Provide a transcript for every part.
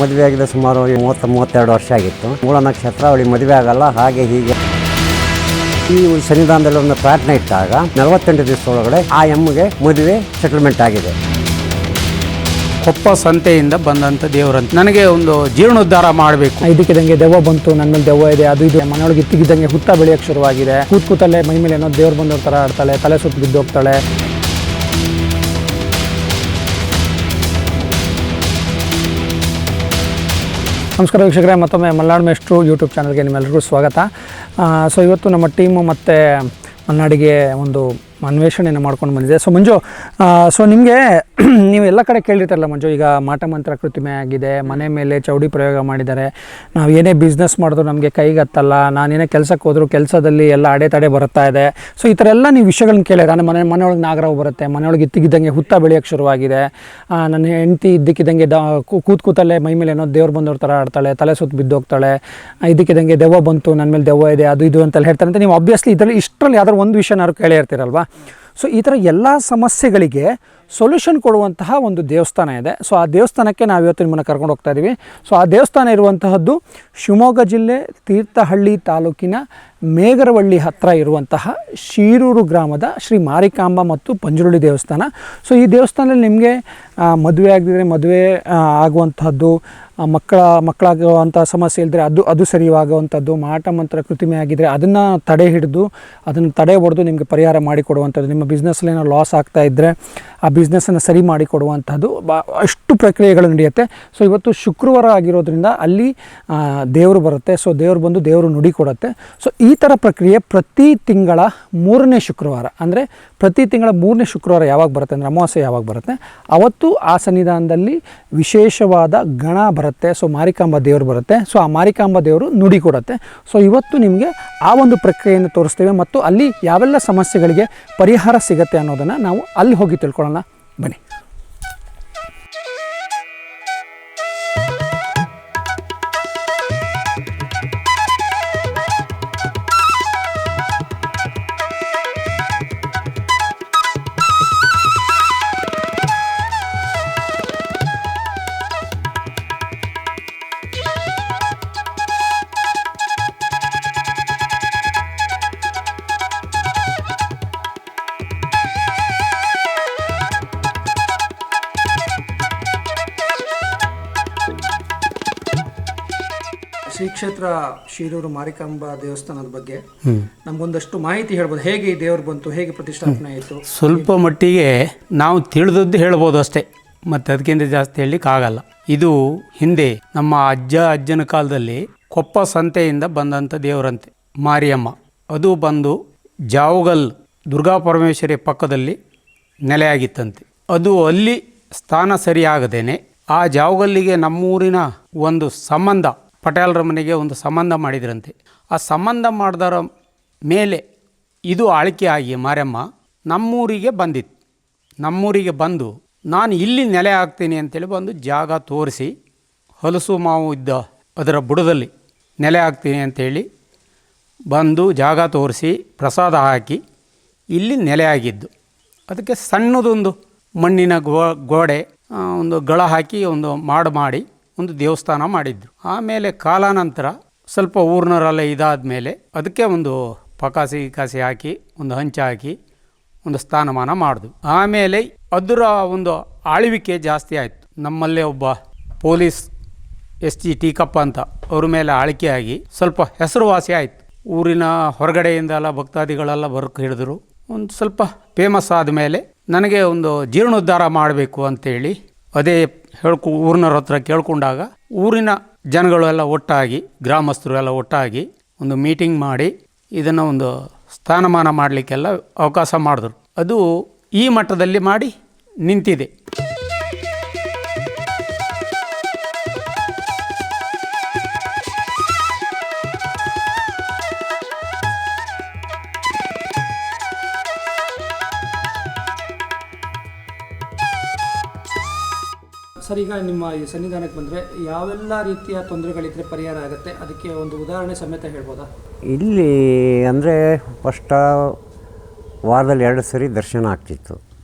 ಮದುವೆ ಆಗಿದೆ ಸುಮಾರು 30-32 ವರ್ಷ ಆಗಿತ್ತು. ಮೂಲ ನಕ್ಷತ್ರ ಅವಳಿಗೆ ಮದುವೆ ಆಗಲ್ಲ, ಹಾಗೆ ಹೀಗೆ. ಈ ಸನ್ನಿಧಾನದಲ್ಲಿ ಒಂದು ಪ್ರಾರ್ಥನೆ ಇಟ್ಟಾಗ 48 ದಿವಸದೊಳಗಡೆ ಆ ಎಮ್ಮಗೆ ಮದುವೆ ಸೆಟಲ್ಮೆಂಟ್ ಆಗಿದೆ. ಕೊಪ್ಪ ಸಂತೆಯಿಂದ ಬಂದಂಥ ದೇವರಂತ ನನಗೆ ಒಂದು ಜೀರ್ಣೋದ್ಧಾರ ಮಾಡಬೇಕು. ಇದಕ್ಕಿದಂಗೆ ದೆವ್ವ ಬಂತು, ನನ್ನ ಮೇಲೆ ದೆವ್ವ ಇದೆ, ಅದು ಇದೆ, ಮನೆಯೊಳಗೆ ಇತ್ತಿದ್ದಂಗೆ ಹುತ್ತ ಬೆಳೆಯೋಕ್ಕೆ ಶುರುವಾಗಿದೆ. ಕೂತಲ್ಲೇ ಮೈ ಮೇಲೆ ಏನೋ ದೇವ್ರು ಬಂದವ್ರ ಥರ ಆಡ್ತಾಳೆ, ತಲೆ ಸುತ್ತ ಬಿದ್ದೋಗ್ತಾಳೆ. ನಮಸ್ಕಾರ ವೀಕ್ಷಕರೇ, ಮತ್ತೊಮ್ಮೆ ಮಲ್ನಾಡು ಮೇಷ್ಟ್ರು ಯೂಟ್ಯೂಬ್ ಚಾನಲ್ಗೆ ನಿಮ್ಮೆಲ್ಲರಿಗೂ ಸ್ವಾಗತ. ಸೊ ಇವತ್ತು ನಮ್ಮ ಟೀಮು ಮತ್ತು ಮಲ್ನಾಡಿಗೆ ಒಂದು ಅನ್ವೇಷಣೆಯನ್ನು ಮಾಡ್ಕೊಂಡು ಬಂದಿದೆ. ಸೊ ಮಂಜು, ಸೊ ನಿಮಗೆ ನೀವು ಎಲ್ಲ ಕಡೆ ಕೇಳಿರ್ತಾರಲ್ಲ ಮಂಜು, ಈಗ ಮಾಟ ಮಂತ್ರ ಕೃತಿಮೆ ಆಗಿದೆ, ಮನೆ ಮೇಲೆ ಚೌಡಿ ಪ್ರಯೋಗ ಮಾಡಿದ್ದಾರೆ, ನಾವು ಏನೇ ಬಿಸ್ನೆಸ್ ಮಾಡಿದ್ರು ನಮಗೆ ಕೈಗೆ ಹತ್ತಲ್ಲ, ನಾನೇನೇ ಕೆಲಸಕ್ಕೆ ಹೋದರೂ ಕೆಲಸದಲ್ಲಿ ಎಲ್ಲ ಅಡೆತಡೆ ಬರ್ತಾ ಇದೆ. ಸೊ ಈ ಥರ ಎಲ್ಲ ನೀವು ವಿಷಯಗಳನ್ನ ಕೇಳಿದ್ರೆ, ಮನೆಯೊಳಗೆ ನಾಗರಾವು ಬರುತ್ತೆ, ಮನೆಯೊಳಗೆ ಇತ್ತಿದ್ದಂಗೆ ಹುತ್ತ ಬೆಳೆಯೋಕ್ಕೆ ಶುರುವಾಗಿದೆ, ನನ್ನ ಹೆಂಡತಿ ಇದ್ದಕ್ಕಿದ್ದಂಗೆ ಕೂತಲ್ಲೇ ಮೈ ಮೇಲೆ ಏನೋ ದೇವ್ರು ಬಂದವ್ರ ಥರ ಆಡ್ತಾಳೆ, ತಲೆ ಸುತ್ತ ಬಿದ್ದೋಗ್ತಾಳೆ, ಇದ್ದಕ್ಕಿದ್ದಂಗೆ ದೆವ್ವ ಬಂತು, ನನ್ನ ಮೇಲೆ ದೆವ್ವ ಇದೆ, ಅದು ಇದು ಅಂತೆಲ್ಲ ಹೇಳ್ತಾರೆ ಅಂತ ನೀವು ಆಬ್ವಿಯಸ್ಲಿ ಇಷ್ಟರಲ್ಲಿ ಯಾವ್ದಾದ್ರು ಒಂದು ವಿಷಯನಾದ್ರು ಕೇಳೇ ಇರ್ತೀರಲ್ವಾ. ಸೊ ಈ ಥರ ಎಲ್ಲ ಸಮಸ್ಯೆಗಳಿಗೆ ಸೊಲ್ಯೂಷನ್ ಕೊಡುವಂತಹ ಒಂದು ದೇವಸ್ಥಾನ ಇದೆ. ಸೊ ಆ ದೇವಸ್ಥಾನಕ್ಕೆ ನಾವು ಇವತ್ತು ನಿಮ್ಮನ್ನು ಕರ್ಕೊಂಡು ಹೋಗ್ತಾ ಇದ್ದೀವಿ. ಸೊ ಆ ದೇವಸ್ಥಾನ ಇರುವಂತಹದ್ದು ಶಿವಮೊಗ್ಗ ಜಿಲ್ಲೆ ತೀರ್ಥಹಳ್ಳಿ ತಾಲೂಕಿನ ಮೇಗರವಳ್ಳಿ ಹತ್ತಿರ ಇರುವಂತಹ ಶೀರೂರು ಗ್ರಾಮದ ಶ್ರೀ ಮಾರಿಕಾಂಬಾ ಮತ್ತು ಪಂಜುರುಳಿ ದೇವಸ್ಥಾನ. ಸೊ ಈ ದೇವಸ್ಥಾನದಲ್ಲಿ ನಿಮಗೆ ಮದುವೆ ಆಗದಿದ್ರೆ ಮದುವೆ ಆಗುವಂತಹದ್ದು, ಮಕ್ಕಳಾಗುವಂಥ ಸಮಸ್ಯೆ ಇದ್ದರೆ ಅದು ಸರಿಯಾಗುವಂಥದ್ದು, ಮಾಟ ಮಂತ್ರ ಕೃತಿಮೆ ಆಗಿದ್ದರೆ ಅದನ್ನು ತಡೆ ಹೊಡೆದು ನಿಮಗೆ ಪರಿಹಾರ ಮಾಡಿಕೊಡುವಂಥದ್ದು, ನಿಮ್ಮ ಬಿಸ್ನೆಸ್ಸಲ್ಲಿ ಏನೋ ಲಾಸ್ ಆಗ್ತಾ ಇದ್ದರೆ ಆ ಬಿಸ್ನೆಸ್ಸನ್ನು ಸರಿ ಮಾಡಿಕೊಡುವಂಥದ್ದು, ಅಷ್ಟು ಪ್ರಕ್ರಿಯೆಗಳು ನಡೆಯುತ್ತೆ. ಸೊ ಇವತ್ತು ಶುಕ್ರವಾರ ಆಗಿರೋದ್ರಿಂದ ಅಲ್ಲಿ ದೇವರು ಬರುತ್ತೆ. ಸೊ ದೇವರು ಬಂದು ದೇವರು ನುಡಿ ಕೊಡುತ್ತೆ. ಸೊ ಈ ಥರ ಪ್ರಕ್ರಿಯೆ ಪ್ರತಿ ತಿಂಗಳ 3ನೇ ಶುಕ್ರವಾರ, ಅಂದರೆ ಪ್ರತಿ ತಿಂಗಳ 3ನೇ ಶುಕ್ರವಾರ ಯಾವಾಗ ಬರುತ್ತೆ ಅಂದರೆ ಅಮಾವಾಸ್ಯೆ ಯಾವಾಗ ಬರುತ್ತೆ ಅವತ್ತು ಆ ಸನ್ನಿಧಾನದಲ್ಲಿ ವಿಶೇಷವಾದ ಗಣ ಬರುತ್ತೆ. ಸೊ ಮಾರಿಕಾಂಬಾ ದೇವರು ಬರುತ್ತೆ. ಸೊ ಆ ಮಾರಿಕಾಂಬಾ ದೇವರು ನುಡಿ ಕೊಡುತ್ತೆ. ಸೊ ಇವತ್ತು ನಿಮಗೆ ಆ ಒಂದು ಪ್ರಕ್ರಿಯೆಯನ್ನು ತೋರಿಸ್ತೇವೆ ಮತ್ತು ಅಲ್ಲಿ ಯಾವೆಲ್ಲ ಸಮಸ್ಯೆಗಳಿಗೆ ಪರಿಹಾರ ಸಿಗುತ್ತೆ ಅನ್ನೋದನ್ನು ನಾವು ಅಲ್ಲಿ ಹೋಗಿ ತಿಳ್ಕೊಳ್ಳೋಣ. ಬನ್ನಿ. ಶ್ರೀ ಕ್ಷೇತ್ರ ಶೀರೂರು ಮಾರಿಕಾಂಬಾ ದೇವಸ್ಥಾನದ ಬಗ್ಗೆ ನಮಗೊಂದಷ್ಟು ಮಾಹಿತಿ ಹೇಳ್ಬೋದು. ಹೇಗೆ ಈ ದೇವರು ಬಂತು, ಹೇಗೆ ಪ್ರತಿಷ್ಠಾಪನೆ ಆಯಿತು? ಸ್ವಲ್ಪ ಮಟ್ಟಿಗೆ ನಾವು ತಿಳಿದದ್ದು ಹೇಳ್ಬೋದು ಅಷ್ಟೇ, ಮತ್ತು ಅದಕ್ಕಿಂತ ಜಾಸ್ತಿ ಹೇಳಲಿಕ್ಕೆ ಆಗಲ್ಲ. ಇದು ಹಿಂದೆ ನಮ್ಮ ಅಜ್ಜನ ಕಾಲದಲ್ಲಿ ಕೊಪ್ಪ ಸಂತೆಯಿಂದ ಬಂದಂಥ ದೇವರಂತೆ ಮಾರಿಯಮ್ಮ. ಅದು ಬಂದು ಜಾವಗಲ್ ದುರ್ಗಾ ಪರಮೇಶ್ವರಿ ಪಕ್ಕದಲ್ಲಿ ನೆಲೆಯಾಗಿತ್ತಂತೆ. ಅದು ಅಲ್ಲಿ ಸ್ಥಾನ ಸರಿಯಾಗದೇನೆ ಆ ಜಾವಗಲ್ಲಿಗೆ ನಮ್ಮೂರಿನ ಒಂದು ಸಂಬಂಧ, ಪಟೇಲರ ಮನೆಗೆ ಒಂದು ಸಂಬಂಧ ಮಾಡಿದ್ರಂತೆ. ಆ ಸಂಬಂಧ ಮಾಡಿದರ ಮೇಲೆ ಇದು ಆಳ್ಕೆ ಆಗಿ ಮಾರಮ್ಮ ನಮ್ಮೂರಿಗೆ ಬಂದಿತ್ತು. ನಮ್ಮೂರಿಗೆ ಬಂದು ನಾನು ಇಲ್ಲಿ ನೆಲೆ ಆಗ್ತೀನಿ ಅಂತೇಳಿ ಬಂದು ಜಾಗ ತೋರಿಸಿ, ಹಲಸು ಮಾವು ಇದ್ದ ಅದರ ಬುಡದಲ್ಲಿ ನೆಲೆ ಆಗ್ತೀನಿ ಅಂಥೇಳಿ ಬಂದು ಜಾಗ ತೋರಿಸಿ ಪ್ರಸಾದ ಹಾಕಿ ಇಲ್ಲಿ ನೆಲೆ ಆಗಿದ್ದು. ಅದಕ್ಕೆ ಸಣ್ಣದೊಂದು ಮಣ್ಣಿನ ಗೋಡೆ, ಒಂದು ಗಳ ಹಾಕಿ ಒಂದು ಮಾಡಿ ಒಂದು ದೇವಸ್ಥಾನ ಮಾಡಿದ್ರು. ಆಮೇಲೆ ಕಾಲಾನಂತರ ಸ್ವಲ್ಪ ಊರಿನವರೆಲ್ಲ ಇದಾದ ಮೇಲೆ ಅದಕ್ಕೆ ಒಂದು ಕಾಸಿ ಹಾಕಿ ಒಂದು ಹಂಚ ಹಾಕಿ ಒಂದು ಸ್ಥಾನಮಾನ ಮಾಡಿದ್ವು. ಆಮೇಲೆ ಅದರ ಒಂದು ಆಳ್ವಿಕೆ ಜಾಸ್ತಿ ಆಯಿತು. ನಮ್ಮಲ್ಲೇ ಒಬ್ಬ ಪೊಲೀಸ್ SG ಟೀಕಪ್ಪ ಅಂತ ಅವ್ರ ಮೇಲೆ ಆಳ್ಕೆ ಆಗಿ ಸ್ವಲ್ಪ ಹೆಸರುವಾಸಿ ಆಯಿತು. ಊರಿನ ಹೊರಗಡೆಯಿಂದೆಲ್ಲ ಭಕ್ತಾದಿಗಳೆಲ್ಲ ಬರೋಕ್ಕೆ ಹಿಡಿದ್ರು. ಒಂದು ಸ್ವಲ್ಪ ಫೇಮಸ್ ಆದಮೇಲೆ ನನಗೆ ಒಂದು ಜೀರ್ಣೋದ್ಧಾರ ಮಾಡಬೇಕು ಅಂತೇಳಿ ಅದೇ ಊರಿನವ್ರ ಹತ್ರ ಕೇಳ್ಕೊಂಡಾಗ ಊರಿನ ಜನಗಳೆಲ್ಲ ಒಟ್ಟಾಗಿ, ಗ್ರಾಮಸ್ಥರು ಎಲ್ಲ ಒಟ್ಟಾಗಿ ಒಂದು ಮೀಟಿಂಗ್ ಮಾಡಿ ಇದನ್ನು ಒಂದು ಸ್ಥಾನಮಾನ ಮಾಡಲಿಕ್ಕೆಲ್ಲ ಅವಕಾಶ ಮಾಡಿದ್ರು. ಅದು ಈ ಮಟ್ಟದಲ್ಲಿ ಮಾಡಿ ನಿಂತಿದೆ. ಸರ್, ಈಗ ನಿಮ್ಮ ಈ ಸನ್ನಿಧಾನಕ್ಕೆ ಬಂದರೆ ಯಾವೆಲ್ಲ ರೀತಿಯ ತೊಂದರೆಗಳಿದ್ದರೆ ಪರಿಹಾರ ಆಗುತ್ತೆ, ಅದಕ್ಕೆ ಒಂದು ಉದಾಹರಣೆ ಸಮೇತ ಹೇಳ್ಬೋದಾ? ಇಲ್ಲಿ ಅಂದರೆ ವಾರದಲ್ಲಿ 2 ಸರಿ ದರ್ಶನ ಆಗ್ತಿತ್ತು,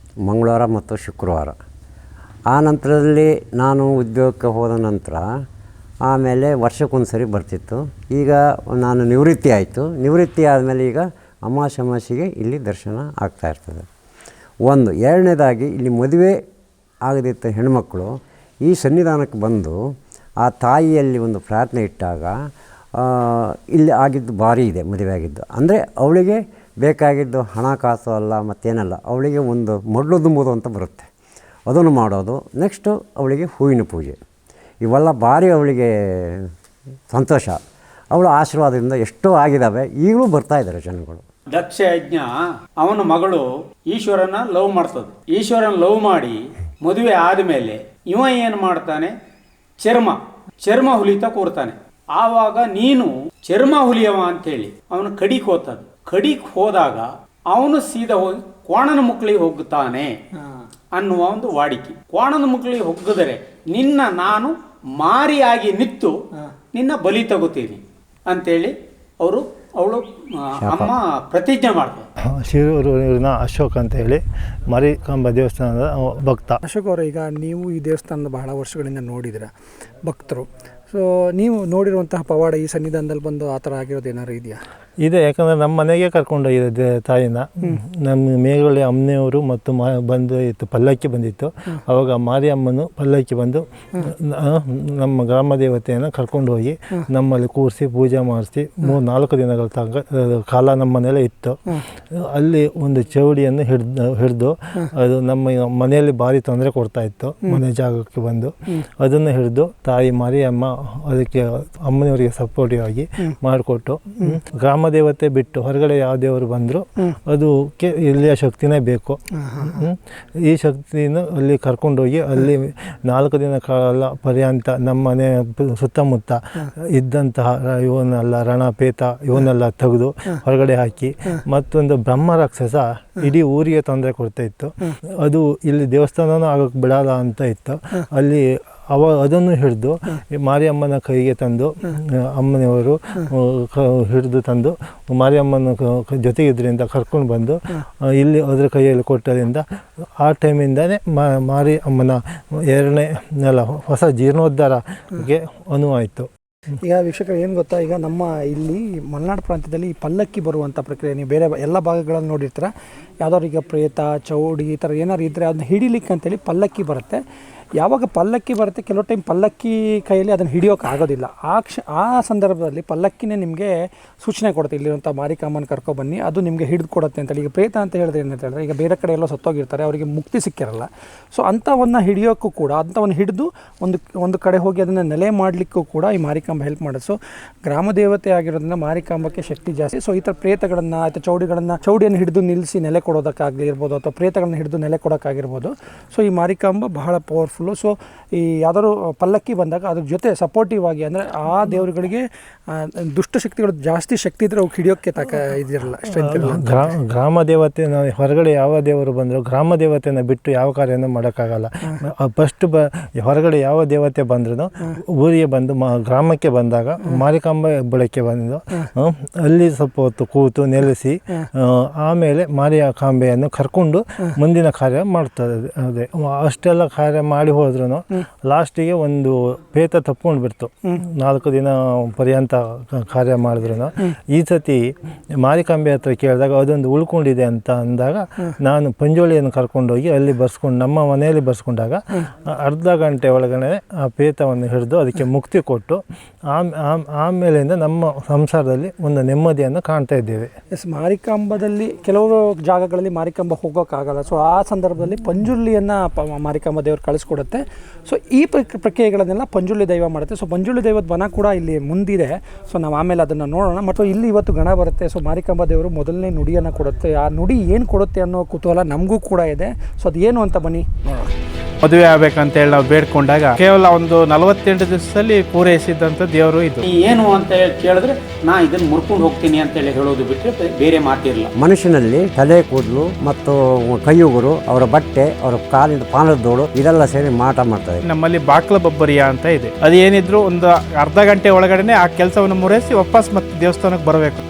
ಮಂಗಳವಾರ ಮತ್ತು ಶುಕ್ರವಾರ. ಆ ನಂತರದಲ್ಲಿ ನಾನು ಉದ್ಯೋಗಕ್ಕೆ ಹೋದ ನಂತರ ಆಮೇಲೆ ವರ್ಷಕ್ಕೊಂದು ಸರಿ ಬರ್ತಿತ್ತು. ಈಗ ನಾನು ನಿವೃತ್ತಿ ಆಯಿತು. ನಿವೃತ್ತಿ ಆದಮೇಲೆ ಈಗ ಅಮಾವಾಸ್ಯೆಗೆ ಇಲ್ಲಿ ದರ್ಶನ ಆಗ್ತಾಯಿರ್ತದೆ. ಒಂದು ಎರಡನೇದಾಗಿ ಇಲ್ಲಿ ಮದುವೆ ಆಗದಿದ್ದ ಹೆಣ್ಮಕ್ಕಳು ಈ ಸನ್ನಿಧಾನಕ್ಕೆ ಬಂದು ಆ ತಾಯಿಯಲ್ಲಿ ಒಂದು ಪ್ರಾರ್ಥನೆ ಇಟ್ಟಾಗ ಇಲ್ಲಿ ಆಗಿದ್ದು ಭಾರಿ ಇದೆ. ಮದುವೆ ಆಗಿದ್ದು ಅಂದರೆ ಅವಳಿಗೆ ಬೇಕಾಗಿದ್ದು ಹಣಕಾಸು ಅಲ್ಲ ಮತ್ತೇನಲ್ಲ, ಅವಳಿಗೆ ಒಂದು ಮಡ್ಲು ತುಂಬುವುದು ಅಂತ ಬರುತ್ತೆ, ಅದನ್ನು ಮಾಡೋದು. ನೆಕ್ಸ್ಟು ಅವಳಿಗೆ ಹೂವಿನ ಪೂಜೆ, ಇವೆಲ್ಲ ಭಾರಿ ಅವಳಿಗೆ ಸಂತೋಷ. ಅವಳ ಆಶೀರ್ವಾದದಿಂದ ಎಷ್ಟೋ ಆಗಿದ್ದಾವೆ, ಈಗಲೂ ಬರ್ತಾಯಿದ್ದಾರೆ ಜನಗಳು. ದಕ್ಷ ಯಜ್ಞ ಅವನ ಮಗಳು ಈಶ್ವರನ ಲವ್ ಮಾಡ್ತದೆ. ಈಶ್ವರನ ಲವ್ ಮಾಡಿ ಮದುವೆ ಆದಮೇಲೆ ಇವ ಏನು ಮಾಡ್ತಾನೆ, ಚರ್ಮ ಹುಲಿತ ಕೂರ್ತಾನೆ. ಆವಾಗ ನೀನು ಚರ್ಮ ಹುಲಿಯವ ಅಂತೇಳಿ ಅವನು ಕಡಿಕ್ ಹೋಗ್ತಾನೆ. ಕಡಿಕ್ ಹೋದಾಗ ಅವನು ಸೀದಾ ಹೋಗಿ ಕೋಣನ ಮುಕ್ಳಿಗೆ ಹೋಗುತ್ತಾನೆ ಅನ್ನುವ ಒಂದು ವಾಡಿಕೆ. ಕೋಣನ ಮುಕ್ಳಿಗೆ ಹೋಗಿದರೆ ನಿನ್ನ ನಾನು ಮಾರಿಯಾಗಿ ನಿತ್ತು ನಿನ್ನ ಬಲಿ ತಗೋತೀನಿ ಅಂತೇಳಿ ಅವಳು ಅಮ್ಮ ಪ್ರತಿಜ್ಞೆ ಮಾಡ್ತಾರೆ. ಶಿರೂರಿನ ಅಶೋಕ್ ಅಂತ ಹೇಳಿ ಮಾರಿಕಾಂಬಾ ದೇವಸ್ಥಾನದ ಭಕ್ತ. ಅಶೋಕ್ ಅವರು, ಈಗ ನೀವು ಈ ದೇವಸ್ಥಾನದ ಬಹಳ ವರ್ಷಗಳಿಂದ ನೋಡಿದಿರ, ಭಕ್ತರು. ಸೊ ನೀವು ನೋಡಿರುವಂತಹ ಪವಾಡ ಈ ಸನ್ನಿಧಾನದಲ್ಲಿ ಬಂದು ಆ ಥರ ಆಗಿರೋದು ಏನಾದ್ರು ಇದೆಯಾ? ಇದೆ, ಯಾಕಂದರೆ ನಮ್ಮ ಮನೆಗೆ ಕರ್ಕೊಂಡೋಗಿದೆ ತಾಯಿನ. ನಮ್ಮ ಮೇಘಳಿ ಅಮ್ಮನೆಯವರು ಮತ್ತು ಬಂದು ಇತ್ತು, ಪಲ್ಲಕ್ಕಿ ಬಂದಿತ್ತು. ಆವಾಗ ಮಾರಿಯಮ್ಮನು ಪಲ್ಲಕ್ಕಿ ಬಂದು ನಮ್ಮ ಗ್ರಾಮ ದೇವತೆಯನ್ನು ಕರ್ಕೊಂಡು ಹೋಗಿ ನಮ್ಮಲ್ಲಿ ಕೂರಿಸಿ ಪೂಜೆ ಮಾಡಿಸಿ 3-4 ದಿನಗಳ ತನಕ ಕಾಲ ನಮ್ಮ ಮನೆಯಲ್ಲೇ ಇತ್ತು. ಅಲ್ಲಿ ಒಂದು ಚೌಡಿಯನ್ನು ಹಿಡಿದು ಅದು ನಮ್ಮ ಮನೆಯಲ್ಲಿ ಭಾರಿ ತೊಂದರೆ ಕೊಡ್ತಾ ಇತ್ತು. ಮನೆ ಜಾಗಕ್ಕೆ ಬಂದು ಅದನ್ನು ಹಿಡಿದು ತಾಯಿ ಮಾರಿಯಮ್ಮ ಅದಕ್ಕೆ ಅಮ್ಮನವರಿಗೆ ಸಪೋರ್ಟಿವ್ ಆಗಿ ಮಾಡಿಕೊಟ್ಟು, ಗ್ರಾಮ ದೇವತೆ ಬಿಟ್ಟು ಹೊರಗಡೆ ಯಾವ ದೇವರು ಬಂದರೂ ಅದಕ್ಕೆ ಇಲ್ಲಿಯ ಶಕ್ತಿನೇ ಬೇಕು. ಈ ಶಕ್ತಿನ ಅಲ್ಲಿ ಕರ್ಕೊಂಡೋಗಿ ಅಲ್ಲಿ 4 ದಿನ ಕಾಲ ಪರ್ಯಂತ ನಮ್ಮ ಮನೆ ಸುತ್ತಮುತ್ತ ಇದ್ದಂತಹ ಇವನ್ನೆಲ್ಲ ರಣಪೇತ ಇವನ್ನೆಲ್ಲ ತೆಗೆದು ಹೊರಗಡೆ ಹಾಕಿ, ಮತ್ತೊಂದು ಬ್ರಹ್ಮ ರಾಕ್ಷಸ ಇಡೀ ಊರಿಗೆ ತೊಂದರೆ ಕೊಡ್ತಾ ಇತ್ತು. ಅದು ಇಲ್ಲಿ ದೇವಸ್ಥಾನನೂ ಆಗೋಕ್ಕೆ ಬಿಡಲ್ಲ ಅಂತ ಇತ್ತು. ಅಲ್ಲಿ ಅದನ್ನು ಹಿಡಿದು ಮಾರಿಯಮ್ಮನ ಕೈಗೆ ತಂದು ಅಮ್ಮನವರು ಹಿಡಿದು ತಂದು ಮಾರಿಯಮ್ಮನ ಜೊತೆಗಿದ್ದರಿಂದ ಕರ್ಕೊಂಡು ಬಂದು ಇಲ್ಲಿ ಅದರ ಕೈಯಲ್ಲಿ ಕೊಟ್ಟರಿಂದ ಆ ಟೈಮಿಂದನೇ ಮಾರಿ ಅಮ್ಮನ 2ನೇ ಹೊಸ ಜೀರ್ಣೋದ್ಧಾರಕ್ಕೆ ಅನುವಾಯಿತು. ಈಗ ವೀಕ್ಷಕರು ಏನು ಗೊತ್ತಾ, ಈಗ ನಮ್ಮ ಇಲ್ಲಿ ಮಲೆನಾಡು ಪ್ರಾಂತ್ಯದಲ್ಲಿ ಈ ಪಲ್ಲಕ್ಕಿ ಬರುವಂಥ ಪ್ರಕ್ರಿಯೆ ನೀವು ಬೇರೆ ಎಲ್ಲ ಭಾಗಗಳಲ್ಲಿ ನೋಡಿರ್ತೀರ. ಯಾವ್ದಾದ್ರು ಈಗ ಪ್ರೇತ, ಚೌಡಿ ಈ ಥರ ಏನಾದ್ರು ಇದ್ದರೆ ಅದನ್ನ ಹಿಡಿಲಿಕ್ಕೆ ಅಂತೇಳಿ ಪಲ್ಲಕ್ಕಿ ಬರುತ್ತೆ. ಯಾವಾಗ ಪಲ್ಲಕ್ಕಿ ಬರುತ್ತೆ, ಕೆಲವು ಟೈಮ್ ಪಲ್ಲಕ್ಕಿ ಕೈಯಲ್ಲಿ ಅದನ್ನು ಹಿಡಿಯೋಕೆ ಆಗೋದಿಲ್ಲ. ಆ ಸಂದರ್ಭದಲ್ಲಿ ಪಲ್ಲಕ್ಕಿನೇ ನಿಮಗೆ ಸೂಚನೆ ಕೊಡುತ್ತೆ, ಇಲ್ಲಿರುವಂಥ ಮಾರಿಕಾಂಬನ ಕರ್ಕೊಬನ್ನಿ, ಅದು ನಿಮಗೆ ಹಿಡಿದು ಕೊಡುತ್ತೆ ಅಂತೇಳಿ. ಈಗ ಪ್ರೇತ ಅಂತ ಹೇಳಿದ್ರೆ ಏನಂತ ಹೇಳಿದ್ರೆ, ಈಗ ಬೇರೆ ಕಡೆ ಎಲ್ಲೋ ಸತ್ತೋಗಿರ್ತಾರೆ, ಅವರಿಗೆ ಮುಕ್ತಿ ಸಿಕ್ಕಿರಲ್ಲ. ಸೊ ಅಂಥವನ್ನು ಹಿಡಿಯೋಕ್ಕೂ ಕೂಡ, ಅಂಥವನ್ನು ಹಿಡಿದು ಒಂದು ಕಡೆ ಹೋಗಿ ಅದನ್ನು ನೆಲೆ ಮಾಡಲಿಕ್ಕೂ ಕೂಡ ಈ ಮಾರಿಕಾಂಬ ಹೆಲ್ಪ್ ಮಾಡೋದು. ಸೊ ಗ್ರಾಮ ದೇವತೆ ಆಗಿರೋದ್ರಿಂದ ಮಾರಿಕಾಂಬಕ್ಕೆ ಶಕ್ತಿ ಜಾಸ್ತಿ. ಸೊ ಈ ಥರ ಪ್ರೇತಗಳನ್ನು ಅಥವಾ ಚೌಡಿಯನ್ನು ಹಿಡಿದು ನಿಲ್ಲಿಸಿ ನೆಲೆ ಕೊಡೋದಕ್ಕಾಗಿರ್ಬೋದು, ಅಥವಾ ಪ್ರೇತಗಳನ್ನು ಹಿಡಿದು ನೆಲೆ ಕೊಡೋಕ್ಕಾಗಿರ್ಬೋದು. ಸೊ ಈ ಮಾರಿಕಾಂಬ ಬಹಳ ಪವರ್ಫುಲ್ಲು. ಸೊ ಈ ಯಾವ್ದಾದ್ರು ಪಲ್ಲಕ್ಕಿ ಬಂದಾಗ ಅದ್ರ ಜೊತೆ ಸಪೋರ್ಟಿವ್ ಆಗಿ, ಅಂದರೆ ಆ ದೇವರುಗಳಿಗೆ ದುಷ್ಟಶಕ್ತಿಗಳು ಜಾಸ್ತಿ ಶಕ್ತಿ ಇದ್ರೆ ಅವ್ರು ಹಿಡಿಯೋಕ್ಕೆ ಇದಿರಲ್ಲ, ಸ್ಟ್ರೆಂತ್ ಇರಲ್ಲ. ಗ್ರಾಮ ದೇವತೆ ಹೊರಗಡೆ ಯಾವ ದೇವರು ಬಂದರೂ ಗ್ರಾಮ ದೇವತೆನ ಬಿಟ್ಟು ಯಾವ ಕಾರ್ಯನೂ ಮಾಡೋಕ್ಕಾಗಲ್ಲ. ಫಸ್ಟ್ ಹೊರಗಡೆ ಯಾವ ದೇವತೆ ಬಂದ್ರೂ ಊರಿಗೆ ಬಂದು ಗ್ರಾಮಕ್ಕೆ ಬಂದಾಗ ಮಾರಿಕಾಂಬ ಬಳಕೆ ಬಂದು ಅಲ್ಲಿ ಸ್ವಲ್ಪ ಹೊತ್ತು ಕೂತು ನೆಲೆಸಿ ಆಮೇಲೆ ಮಾರಿಕಾಂಬೆಯನ್ನು ಕರ್ಕೊಂಡು ಮುಂದಿನ ಕಾರ್ಯ ಮಾಡ್ತದೆ. ಅದೇ ಅಷ್ಟೆಲ್ಲ ಕಾರ್ಯ ಮಾಡಿ ಹೋದ್ರೂ ಲಾಸ್ಟಿಗೆ ಒಂದು ಪೇತ ತಪ್ಕೊಂಡು ಬಿಡ್ತು. 4 ದಿನ ಪರ್ಯಂತ ಕಾರ್ಯ ಮಾಡಿದ್ರು. ಈ ಸತಿ ಮಾರಿಕಾಂಬೆ ಹತ್ರ ಕೇಳಿದಾಗ ಅದೊಂದು ಉಳ್ಕೊಂಡಿದೆ ಅಂತ ಅಂದಾಗ ನಾನು ಪಂಜೋಳಿಯನ್ನು ಕರ್ಕೊಂಡೋಗಿ ಅಲ್ಲಿ ಬರ್ಸ್ಕೊಂಡು ನಮ್ಮ ಮನೆಯಲ್ಲಿ ಬರ್ಸ್ಕೊಂಡಾಗ ಅರ್ಧ ಗಂಟೆ ಒಳಗಡೆ ಆ ಪೇತವನ್ನು ಹಿಡಿದು ಅದಕ್ಕೆ ಮುಕ್ತಿ ಕೊಟ್ಟು ಆಮೇಲಿಂದ ನಮ್ಮ ಸಂಸಾರದಲ್ಲಿ ಒಂದು ನೆಮ್ಮದಿಯನ್ನು ಕಾಣ್ತಾ ಇದ್ದೇವೆ. ಮಾರಿಕಾಂಬದಲ್ಲಿ ಕೆಲವು ಜಾಗಗಳಲ್ಲಿ ಮಾರಿಕಾಂಬ ಹೋಗೋಕ್ಕಾಗಲ್ಲ. ಸೊ ಆ ಸಂದರ್ಭದಲ್ಲಿ ಪಂಜುರ್ಲಿಯನ್ನು ಮಾರಿಕಾಂಬ ದೇವರು ಕಳಿಸ್ಕೊಡುತ್ತೆ. ಸೊ ಈ ಪ್ರಕ್ರಿಯೆಗಳನ್ನೆಲ್ಲ ಪಂಜುರ್ಲಿ ದೈವ ಮಾಡುತ್ತೆ. ಸೊ ಪಂಜುರ್ಲಿ ದೈವದ ಬನ ಕೂಡ ಇಲ್ಲಿ ಮುಂದಿದೆ. ಸೊ ನಾವು ಆಮೇಲೆ ಅದನ್ನು ನೋಡೋಣ. ಮತ್ತು ಇಲ್ಲಿ ಇವತ್ತು ಗಣ ಬರುತ್ತೆ. ಸೊ ಮಾರಿಕಾಂಬ ದೇವರು ಮೊದಲನೇ ನುಡಿಯನ್ನು ಕೊಡುತ್ತೆ. ಆ ನುಡಿ ಏನು ಕೊಡುತ್ತೆ ಅನ್ನೋ ಕುತೂಹಲ ನಮಗೂ ಕೂಡ ಇದೆ. ಸೊ ಅದು ಏನು ಅಂತ ಬನ್ನಿ ನೋಡೋಣ. ಮದುವೆ ಆಗ್ಬೇಕಂತೇಳಿ ನಾವು ಬೇಡ್ಕೊಂಡಾಗ ಕೇವಲ ಒಂದು 48 ದಿವಸದಲ್ಲಿ ಪೂರೈಸಿದಂಥ ದೇವರು ಇದು. ಏನು ಅಂತ ಹೇಳಿ ಕೇಳಿದ್ರೆ ನಾ ಇದನ್ನು ಮುರ್ಕೊಂಡು ಹೋಗ್ತೀನಿ ಅಂತೇಳಿ ಹೇಳೋದು ಬಿಟ್ಟರೆ ಬೇರೆ ಮಾತಿರಲ್ಲ. ಮನುಷ್ಯನಲ್ಲಿ ತಲೆ ಕೂದಲು ಮತ್ತು ಕೈಯುಗುರು, ಅವರ ಬಟ್ಟೆ, ಅವರ ಕಾಲಿನ ಪಾನದೋಳು ಇದೆಲ್ಲ ಸೇರಿ ಮಾಟ ಮಾಡ್ತಾರೆ. ನಮ್ಮಲ್ಲಿ ಬಾಕ್ಲ ಬಬ್ಬರಿಯ ಅಂತ ಇದೆ. ಅದು ಏನಿದ್ರು ಒಂದು ಅರ್ಧ ಗಂಟೆ ಒಳಗಡೆ ಆ ಕೆಲಸವನ್ನು ಮುರಿಸಿ ವಾಪಸ್ ಮತ್ತೆ ದೇವಸ್ಥಾನಕ್ಕೆ ಬರಬೇಕು.